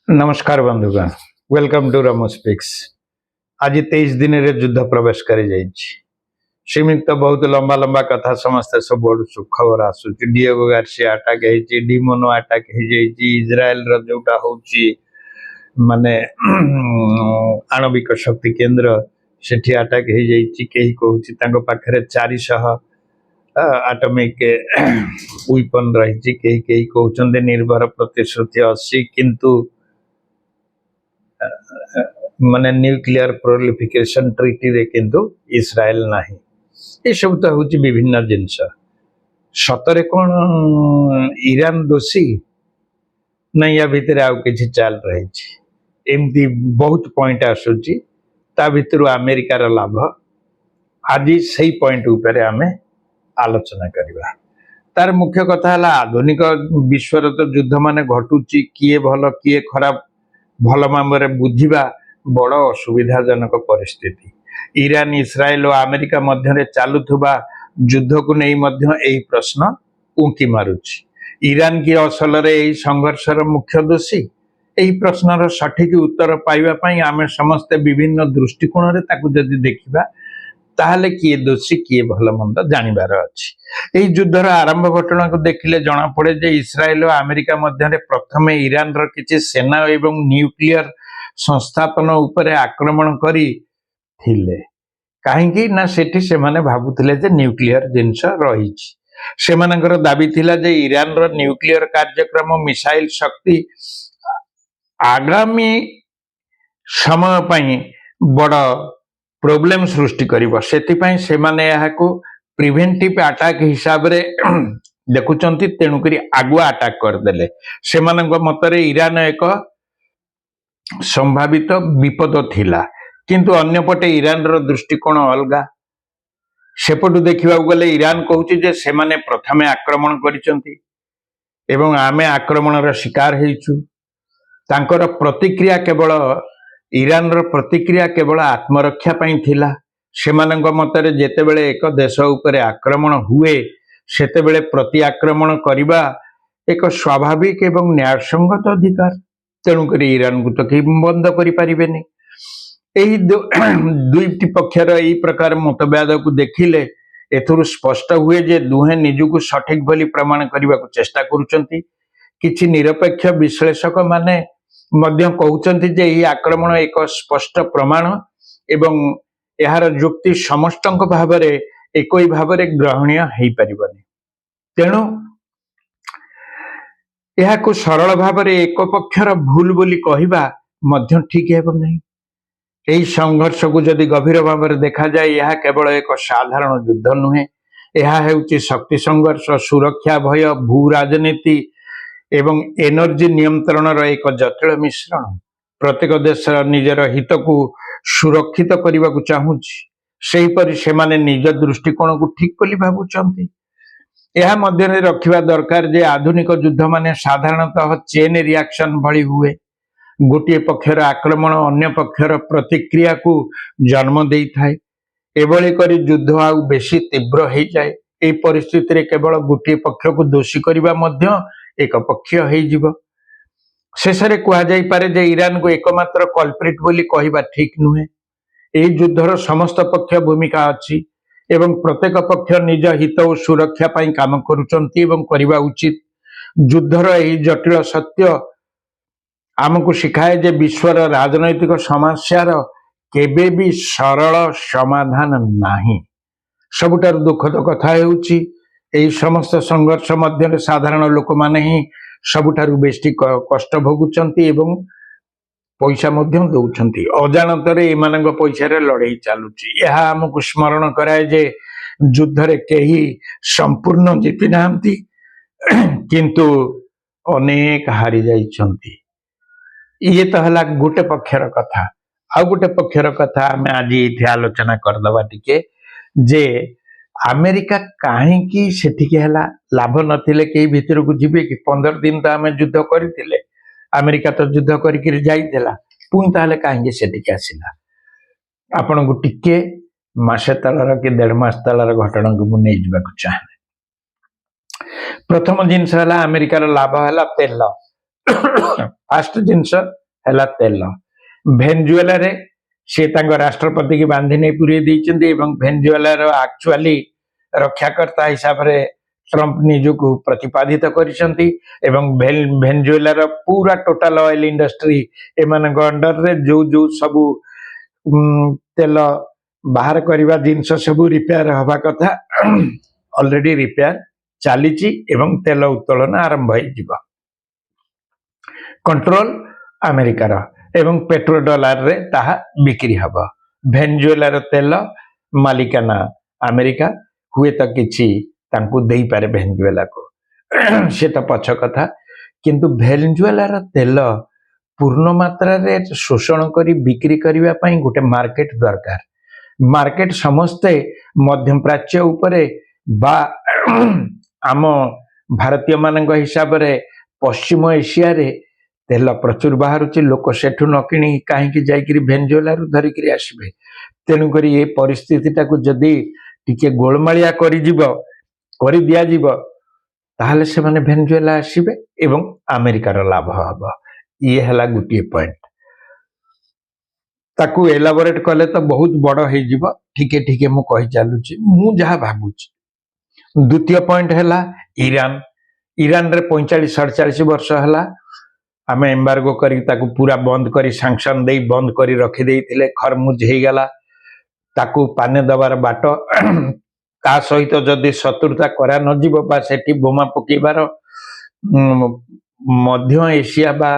नमस्कार बंधुगण, welcome to रमो speaks. आज 23 दिन रे युद्ध प्रवेश कर सीमित तो बहुत लंबा लंबा कथा समस्ते सब खबर आसुच। डिएगो गार्सिया अटैक है, डिमोनो अटैक है, इज्राएल जोटा होची माने आणविक शक्ति केंद्र सेठी अटैक हो जाइए। कहीं कहूँ तांको पाखरे 400 आटमिक वेपन रही, कहीं कहते निर्भर प्रतिश्रुति 80, किंतु माने न्यूक्लियर प्रोलिफिकेशन ट्रिटी रे किंतु इस्राएल नाही। ये सब तो हूँ विभिन्न जिनस। सतरे कौन ईरान दोषी नहीं, या भितर आउ किछि चाल रही एमती बहुत पॉइंट आसुची। ता भितर अमेरिकार लाभ आज सही पॉइंट उपरे आमे आलोचना करिबा। तार मुख्य कथा है आधुनिक विश्वर तो युद्ध माने घटुची, किए भल किए खराब भल भाव बुझा बड़ असुविधाजनक परिस्थिति। ईरान इस्राएल और अमेरिका मध्य चलुवा युद्ध को नहीं यही प्रश्न उंकी मारुची। ईरान की असल रे संघर्षर मुख्य दोषी? यही प्रश्नर सठिक उत्तर पाइबा आमे समस्ते विभिन्न दृष्टिकोण रे ताकू जदि देखिबा ताहले किए दोषी किए भल मंद जानिबार अछि। एही युद्धर आरंभ घटना को देखिले जना पड़े जे इस्राएल और अमेरिका मध्य प्रथमे ईरान र किछि सेना एवं न्यूक्लियर संस्थापन उपरे आक्रमण करी थिले। काहेकि ना सेठी से माने भाबुथिले जे न्यूक्लियर जिनस रहिछि। सेमानकर दाबी थिला जे ईरान र न्यूक्लियर कार्यक्रम मिसाइल शक्ति आगामी समय पई बड़ प्रॉब्लम सृष्टि करिवो। सेतिपई सेमाने याको प्रिवेंटिव अटैक हिसाब रे देखुचंती, तेणुकरी आगुआ अटैक करदेले। सेमानक मतरे ईरान एक संभावित विपद थिला, किंतु अन्यपटे ईरान रो दृष्टिकोण अलगा। सेपटू देखिबा गले ईरान कहूची जे सेमाने प्रथमे आक्रमण करिसंती एवं आमे आक्रमणर शिकार हेइछु। तांकर प्रतिक्रिया केवल ईरान रो प्रतिक्रिया केवल आत्मरक्षा पई थिला। सेमानक मतरे जेतेबेले एक देश उपरे आक्रमण हुए सेतेबेले प्रति आक्रमण करिबा एक स्वाभाविक एवं न्यायसंगत अधिकार। तेणुक ईरान को तो कि बंद करि परिबेनी। एही दुईटी पक्षर एही प्रकार मतभेद को देखिले एथुरु स्पष्ट हुए जे दुहे निजुको सठिक बोली प्रमाण करने को चेष्टा करुचंती। किछि निरपेक्ष विश्लेषक माने मध्य कहउचंती जे एही आक्रमण एक स्पष्ट प्रमाण एवं यार युक्ति समस्तक भावरे एकई भावरे ग्रहणीय हेई परिबनी। तेणु यहाको सरल भावरे एक पक्षर भूल बोली कहिबा मध्य ठीक हेबो नहीं। एही संघर्ष को जदि गभीर भावरे देखा जाए यह केवल एक साधारण युद्ध नुहे। यह हेउची शक्ति संघर्ष, सुरक्षा भय, भू राजनीति एवं एनर्जी नियंत्रणर एक जटिल मिश्रण। प्रत्येक देश निजर हित को सुरक्षित करने को चाहूची, सेहीपरि सेमाने निज दृष्टिकोण को ठीक बोली भाबुचंती। यह मध्य रखिबा दरकार जे आधुनिक युद्ध माने साधारणतः चेन रिएक्शन भली हुए। गोटे पक्षर आक्रमण अन्य पक्षर प्रतिक्रिया को जन्म दे थाए। एभली करी युद्ध आउ बेसी तीव्र हो जाए। ए परिस्थिति रे केवल गोटे पक्ष को दोषी करबा मध्य एक पक्ष हो जिवो। शेषरे कहा जाई पारे जे ईरान को एकमात्र कल्प्रिट बोली कहिबा ठीक नुहे। ए युद्धर समस्त पक्ष भूमिका अछि एवं प्रत्येक पक्ष निज हित और सुरक्षा पाई काम करुचंती एवं करिबा उचित। युद्धर एही जटिल सत्य आमको शिखाए जे विश्वर राजनैतिक समस्यार केबे भी सरल समाधान नाही। सबुठार दुखद कथा हेउची एही समस्त संघर्ष मध्य साधारण लोक माने ही सबुठार बेसी कष्ट भोगुचंती एवं पैसा मध्य दउचंती। अजाणतरे एमानक पैसारे लड़ाई चालुची। यह आमको स्मरण कराए जे युद्ध रे केही संपूर्ण जीति नाहंती, किंतु अनेक हारी जाइछंती। ये तो है गोटे पक्षर कथा। आउ गोटे पक्षर कथा आम आज ये आलोचना करदबा टिके जे अमेरिका कहीं सेठिके हला लाभ नथिले केही भितर को जिबे कि 15 दिन तो आम युद्ध करथिले। अमेरिका तो युद्ध करिक जाइथिला, पुणी ताहले कहीं सेठिके आसिला। आपण को टिके मासे तलर कि 1.5 मास तलर घटना को मुझे नहीं जावाक चाहे। प्रथम जिनस है अमेरिकार लाभ है तेल। फास्ट जिनस है तेल। भेनेजुएला रे से राष्ट्रपति की बांधि नहीं पूरे भेनेजुएला एक्चुअली रक्षाकर्ता हिसाब से ट्रंप निजको प्रतिपादित करिसेंती भेनेजुएला पूरा टोटल ऑयल इंडस्ट्री एमान अंडर रे जो जो सबू तेल बाहर करवा जिनस सब रिपेयर हवा कथा ऑलरेडी रिपेयर चली तेल उत्तोलन आरंभ हो कंट्रोल अमेरिकार एवं पेट्रो डॉलर रे ताहा बिक्री हब। भेनेजुएला तेल मालिकाना अमेरिका हुए तो किछि तांकु देई पारे भेनेजुएला को से तो पछ कथा किंतु भेनेजुएला तेल पूर्ण मात्रा रे शोषण करी बिक्री करबा पई गोटे मार्केट दरकार। मार्केट समस्ते मध्य प्राच्य उपरे बा आम भारतीय मानक हिसाब रे पश्चिम एशिया रे तेल प्रचुर बाहर लोक सेठू न कि कहीं जाकि भेनेजुएला धरिकी आसबे। तेणुक ये परिस्थिति जदि टिके गोलमालिया कर दिया ताहले से माने भेनेजुएला आसबे एवं अमेरिकार लाभ हब। ये है गोटे पॉइंट ताकू एलाबोरेट कले तो बहुत बड़ हो ठीके ठीके मु कहि चलुची मु जहा भाबुची। द्वितीय पॉइंट है ईरान। ईरान रे 45-47 वर्ष है आम एम्बार्गो करी ताकू पूरा बंद करी सांक्शन दे बंद करी रखी देइथिले खरमुज हो गला ताकू पाने दबार बाट ता सहित जदि शत्रुता करा न जीव बा सेठी बोमा पकेबार मध्य एशिया बा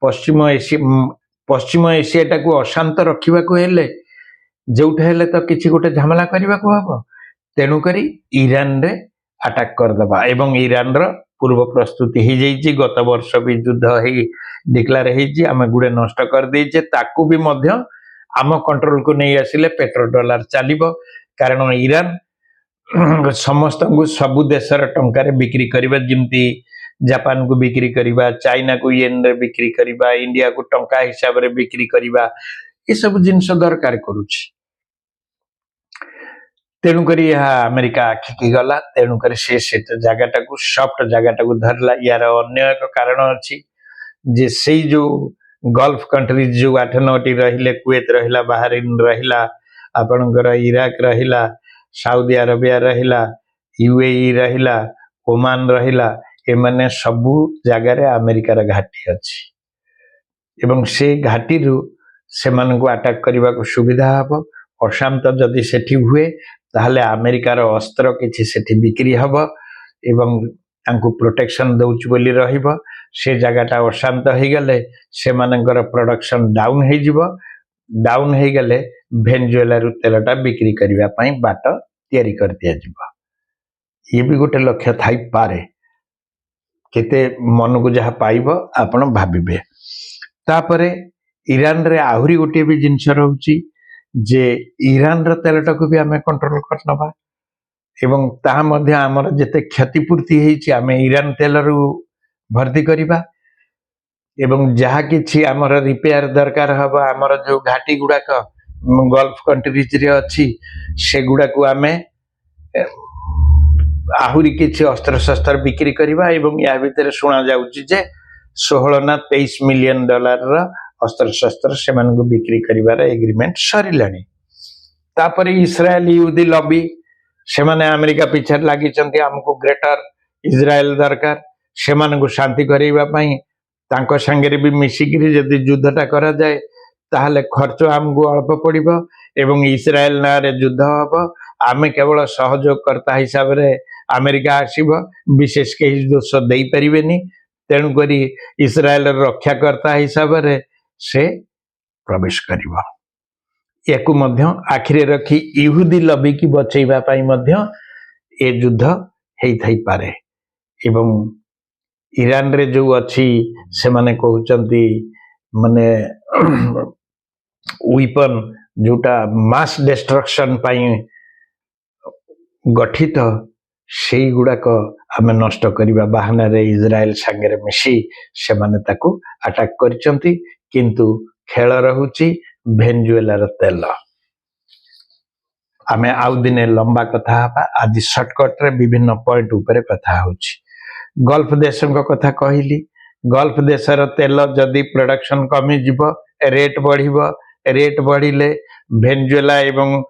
पश्चिम एशिया टाकू अशांत रखा जोठे हेले तो किसी गोटे झमेला करने को हम। तेणुक ईरान रे अटैक करदबा एवं ईरान रो पूर्व प्रस्तुति हो जाइए। गत वर्ष भी युद्ध ही डिक्लेयर होमे गुड़े नष्ट कर देचे ताकू भी मध्य आम कंट्रोल को नहीं आसिले पेट्रो डॉलर चलो कारण ईरान समस्त को सबु देशर टंकार बिक्री करबा जिमती जापान को बिक्री करबा चाइना को येन रे बिक्री करबा इंडिया को टंका हिसाब रे बिक्री करबा ये सब जिनस दरकार करुछि। तेणुक अमेरिका आखिकी गला तेणुक से जगटा को सफ्ट जगटा को धरला। यार अन्य एक कारण अच्छी जे से जो गल्फ कंट्रीज जो 8-9टी रहिले कुवेत रहिला बाहरीन रहिला आपणकर इराक रहिला साउदी अरेबिया रहिला यूएई रहिला ओमान रहिला एमाने सबु जगार अमेरिकार घाटी अच्छी एवं से घाटी रु से अटैक करने को सुविधा हम। अशांत जदि सेठी हुए ताहले अमेरिकार अस्त्र किछि सेठी बिक्री हब एवं तांकु प्रोटेक्शन दउच बोली रहिबो। से जगटा अशांत हो गले से मानकर प्रोडक्शन डाउन हो जिवो। डाउन हो गले भेनेजुएला रु तेलटा बिक्री करबा पई बाट तैयारी कर दिया जिवो। ये भी गोटे लक्ष्य थाई पारे केते मन को जहा पाइबो आपण भाबिबे। तापरे ईरान रे आहुरी गोटे भी जिनस रहउची जे ईरान र तेलटा को भी आमे कंट्रोल करनबा एवं ता मध्य आमर जेते क्षतिपूर्ति हेछि आमे ईरान तेल रु भर्ती करिबा एवं जहा किछि आमर रिपेयर दरकार हबा आमर जो घाटी गुडाक गल्फ कंट्रीज रे अछि से गुडा को आमे आहुरी किछि अस्त्र शस्त्र बिक्री करिबा एवं या भितर सुना जाउची जे 16 ना 23 मिलियन डॉलर रा अस्त्र शस्त्र से को बिक्री करिबार एग्रीमेंट सरिलानी। तापर इस्राएल यहूदी लॉबी से माने अमेरिका पीछे लगी हमको ग्रेटर इस्राएल दरकार से को शांति करने तांको संगे भी मिसिकी जदि युद्धटा करा जाए ताहले खर्च आमको अल्प पड़िबो एवं इस्राएल ना रे युद्ध हम आमे केवल सहयोगकर्ता हिसाब रे अमेरिका आसीबो विशेष कहीं दोष दे पारिबेनी। तेणुक इस्राएल रक्षाकर्ता हिसाब रे से प्रवेश करिबो। याकू मध्य आखिरे रखी यहूदी लबी की बचैबा पाई मध्य ए युद्ध हेई थाई पारे एवं ईरान रे जो अच्छी से माने कहउचंती माने वेपन जोटा मास डिस्ट्रक्शन पाई गठित से गुड़ाक आमे नष्ट करिबा बहाना रे इस्राएल संगे मिसी से माने ताकू अटैक करचंती किंतु खेल रहुची भेनेजुएला र तेल। आमे आउ दिने लंबा कथा हबा आज शॉर्टकट रे विभिन्न पॉइंट ऊपर कथा होची। गल्फ देशों कथा कहली गल्फ देशर तेल जदि प्रोडक्शन कमी जीव रेट बढ़िबो रेट बढ़िले भेनेजुएला एवं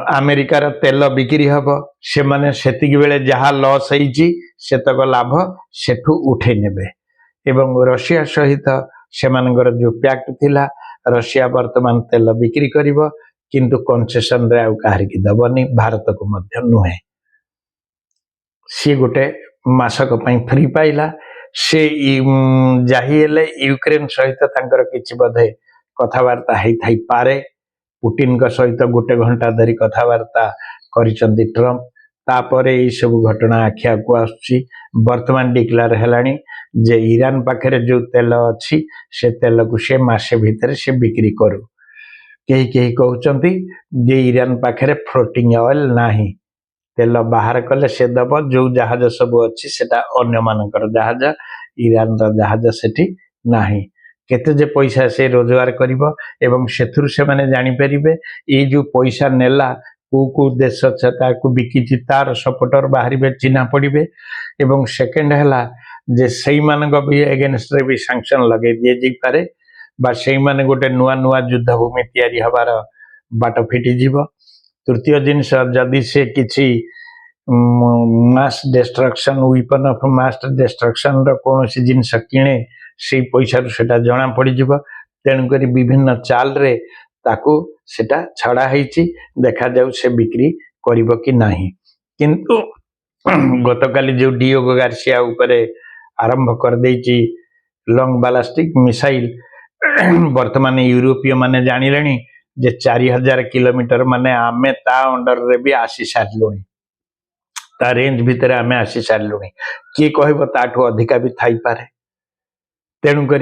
अमेरिकार तेल बिक्री हम से माने सेतिकी बेले जहाँ लॉस होईची सेतक लाभ सेठू उठे नेबे एवं रशिया सहित सेमानकर जो पैक्ट थिला रशिया वर्तमान तेल बिक्री करिवो किंतु कंसेशन रे आउ काहर की दबनी भारत को मध्य नुहे सी गोटे मासक पई फ्री पाइला से जाहिएले यूक्रेन सहित तांकर किछि बधे कथावार्ता हेई थाई पारे पुटिन का सहित गोटे घंटा धरी कथबार्ता करिसंती ट्रम्प तापर यही सब घटना आखिया को आसुची वर्तमान डिक्लेयर हेलानी जे ईरान पाखरे जो तेल अच्छी से तेल को से मासे भितर से बिक्री करू कहीं कहीं कहते जे ईरान पाखरे फ्लोटिंग ऑयल नाही तेल बाहर कले से दब जो जहाज सब अच्छी सेटा अन्य मानकर जहाज ईरान जहाज सेठी नाही केते जे पैसा से रोजगार करिवो एवं सेथुर से माने जानि परिबे ए जो पैसा नेला को देश छता को बिकिची तार सपोर्टर बाहरिबे चिन्हा पड़िबे एवं सेकंड हला जे सेई मानक भी अगेंस्ट रे भी सैंक्शन लगे दिए जी पारे बा सेई माने गोटे नुआ नुआ युद्ध भूमि तैयारी हबार बाट फिटी जीव तृतीय जिनस जदि से किछि mass destruction weapon of mass destruction रो कोनोसी जिनस किणे से पैसा सेटा जना पड़ीजिव तेणुक विभिन्न चाल रे ताकू सेटा छड़ा होईची देखा जाऊ से बिक्री करिवो कि नाही किंतु गतकाली जो डियोगो गार्सिया उपरे आरंभ कर देची लॉन्ग बैलिस्टिक मिसाइल वर्तमान यूरोपीय माने जानिलेनी जे 4000 किलोमीटर माने आमे ता अंडर रे भी आसी सारलुनी ता रेंज भितर आमे आसी सारलुनी किए कहबो ताठू अधिका भी थाई पारे तेणुक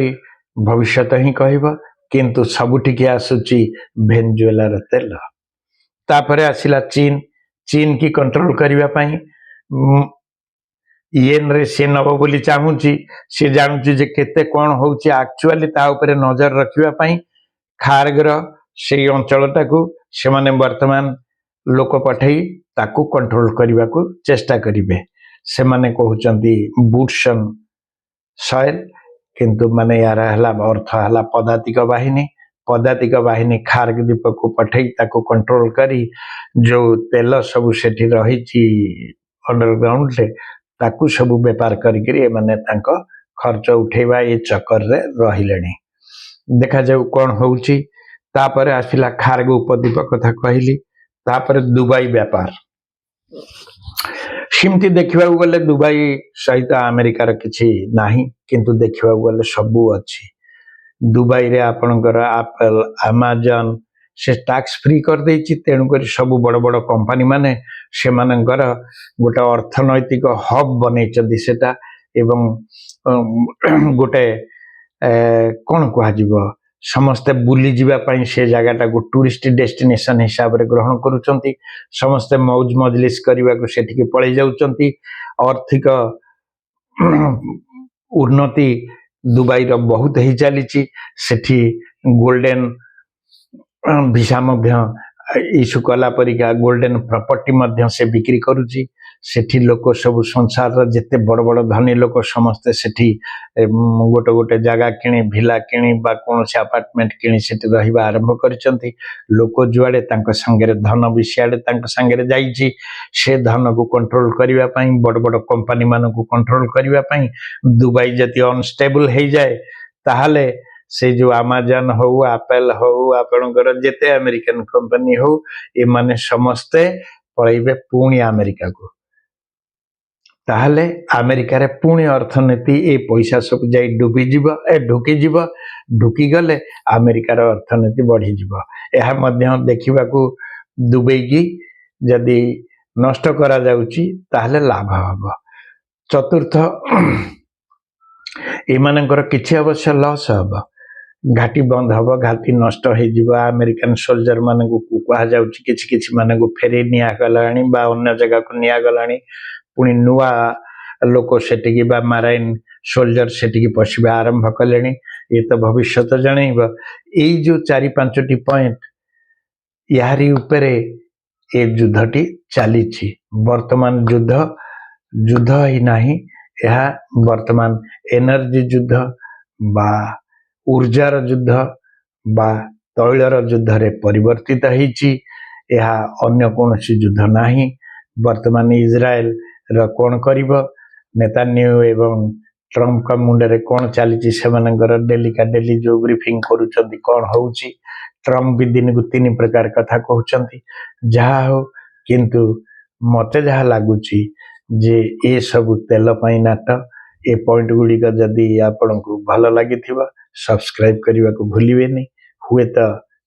भविष्य ही कहब किंतु सबुठिकी आसुची भेनेजुएलार तेल तापर आसिला चीन चीन की कंट्रोल करबा पई येन रे से नब बोली चाहूची से जानूची जे केते कोन होउची एक्चुअली ता ऊपर नजर रखिबा पई खारगर से अंचलटा को से माने वर्तमान लोक पठई ताकू कंट्रोल करबा को चेष्टा करिवे से माने कहउचंती बुटसन सॉइल किंतु माने यार हला अर्थ हला पदातिक बाहिनी खार्ग द्वीप को पठई ताको कंट्रोल करी जो तेल सब सेठी रही अंडरग्राउंड ले ताकू सब व्यापार करी माने तांको खर्च उठेबा ये चक्कर रे रहिलेनी देखा जाऊ कौन होउची तापर आसिला खार्ग उपद्वीप कथा कहली तापर दुबई व्यापार सिमती देखा गले दुबई सहित अमेरिकार किसी नाही किंतु देखा गले सबू अच्छी दुबई रे आपणकर एप्पल अमेजन से टैक्स फ्री कर देछि तेणुक सब बड़ बड़ कंपनी माने से मानकर गोटे अर्थनैतिक हब बनई सेटा एवं गोटे कौन कह समस्ते बुली जीवाई से जगटा को टूरिस्ट डेस्टिनेशन हिसाब से ग्रहण करुचंती समस्ते मौज मजलिस करने को सेठिके पलि जाउचंती आर्थिक उन्नति दुबई रो बहुत ही चली सेठी गोल्डन भिसा मध्य इश्यू कला परिका गोल्डन प्रॉपर्टी से बिक्री करुची सेठी लोक सब संसार जिते बड़ बड़ धनी लोक समस्ते सेठी गोटे गोटे जगह किणी भिला किणी बा कौन से अपार्टमेंट किणी सेठी रहिबा आरंभ करिसंती लोक जुआड़े तांको संगे धन भी सियाड़े तांको संगे जाइछि से धन को कंट्रोल करबा पई बड़ बड़ कंपनी मान को कंट्रोल करबा पई दुबई जति अनस्टेबल हो जाए ताहले से जो अमेजन हो एप्पल हो आपणकर जेते अमेरिकन कंपनी हो ए माने समस्ते पळैबे पुणी अमेरिका को ताहले अमेरिका रे पुणी अर्थनीति ए पैसा सब जाई डूबी जीव ढुकी गले अमेरिकार अर्थनीति बढ़ी जीव एहा मध्य देखिबा को दुबई की जदि नष्ट करा जाउची ताहले लाभ हबो चतुर्थ एमानकर किछि अवश्य लॉस हबो घाटी बंद हबो घाटी नष्ट हो जीव अमेरिकन सोल्जर मान को कहा जाउची किछि किछि मान को फेरे निया गलाणी बा अन्य जगह को निया गलाणी पुणी नुआ लोक सेटिकी बा माराइन सोल्जर सेटिकी पशिबा आरंभ कलेनी ये तो भविष्य तो जनइब एई जो 4-5टी पॉइंट यारी उपरे ए युद्धटी चली वर्तमान युद्ध ही नहीं ଏହା ବର୍ତ୍ତମାନ ଏନର୍ଜି ଯୁଦ୍ଧ ବା ऊर्जार युद्ध बा तैलर युद्धरे परिवर्तित होईची। ଏହା अन्य कौनसी युद्ध नहीं। वर्तमान इजराइल र कौन करिब नेतान्याहू एवं ट्रम्प का मुंडे कौन चली से डेली का डेली जो ब्रीफिंग करुँच कौन होउची। ट्रम्प भी दिन को 3 प्रकार कथा कहउचंती जहा हो किंतु मते जहा लागुची जे ए सब तेल पाई नाट। ए पॉइंट गुड़ी का जदि आपण को भल लगी सब्सक्राइब करने को भूलिए। हुए तो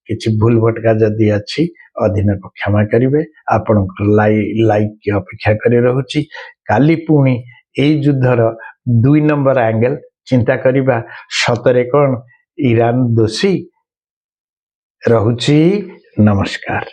किसी भूल भटका जदि अच्छी अधीन को क्षमा करेंगे। आपण लाइक की अपेक्षा कर रहुची। काली पुणी यही युद्धर 2 नंबर एंगल चिंता करिबा सतरे कौन ईरान दोषी रहुची। नमस्कार।